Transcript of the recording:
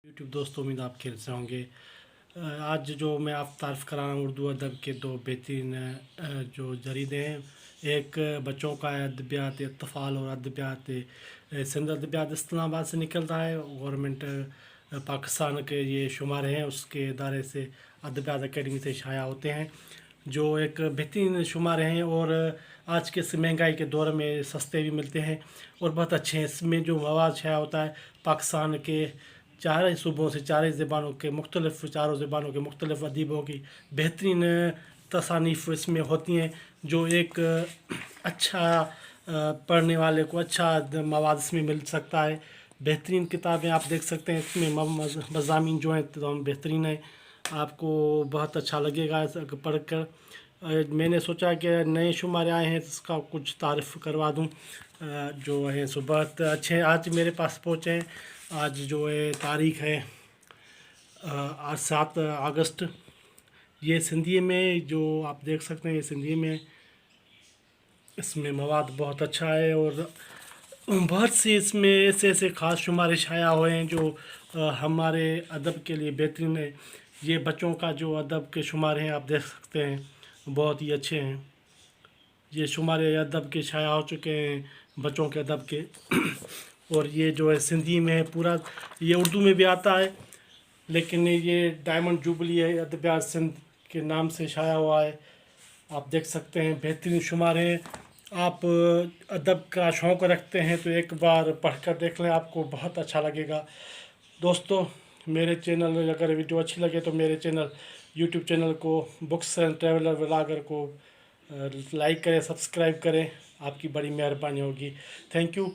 YouTube दोस्तों, उम्मीद आप खेल से होंगे। आज जो मैं आप तारीफ़ कर रहा हूँ उर्दू अदब के दो बेहतरीन जो जरीदे हैं। एक बच्चों का है अदबियात अतफ़ाल और अदबियात सिंध अदबियात इस्लामाबाद से निकलता है। गवर्नमेंट पाकिस्तान के ये शुमारे हैं, उसके इदारे से अदबियात अकेडमी से शाया होते हैं, जो एक बेहतरीन शुमारे हैं और आज के इस महंगाई के दौर में सस्ते भी मिलते हैं और बहुत अच्छे हैं। इसमें जो मवाद शाया होता है पाकिस्तान के चार सूबों से, चार ज़बानों के मुख्तलिफ़, चारों ज़बानों के मुख्तलिफ़ अदीबों की बेहतरीन तसानीफ़ इसमें होती हैं, जो एक अच्छा पढ़ने वाले को अच्छा मवाद इसमें मिल सकता है। बेहतरीन किताबें आप देख सकते हैं, इसमें मज़ामीन जो हैं तो बेहतरीन है, आपको बहुत अच्छा लगेगा पढ़ कर। मैंने सोचा कि नए शुमारे आए हैं तो इसका कुछ तारीफ़ करवा दूं। जो है सो बहुत अच्छे आज मेरे पास पहुँचे हैं। आज जो है तारीख़ है आज 7 अगस्त। ये सिंधी में जो आप देख सकते हैं, ये सिंधी में इसमें मवाद बहुत अच्छा है और बहुत सी इसमें ऐसे ऐसे ख़ास शुमारे शाया हुए हैं जो हमारे अदब के लिए बेहतरीन है। ये बच्चों का जो अदब के शुमारे हैं आप देख सकते हैं, बहुत ही अच्छे हैं। ये शुमारे अदब के शाया हो चुके हैं बच्चों के अदब के और ये जो है सिंधी में है पूरा। ये उर्दू में भी आता है, लेकिन ये डायमंड जुबली है अदबियात सिंध के नाम से शाया हुआ है। आप देख सकते हैं बेहतरीन शुमार हैं। आप अदब का शौक़ रखते हैं तो एक बार पढ़कर देख लें, आपको बहुत अच्छा लगेगा। दोस्तों, मेरे चैनल अगर वीडियो अच्छी लगे तो मेरे चैनल यूट्यूब चैनल को बुक्स एंड ट्रैवलर व्लॉगर को लाइक करें, सब्सक्राइब करें, आपकी बड़ी मेहरबानी होगी। Thank you.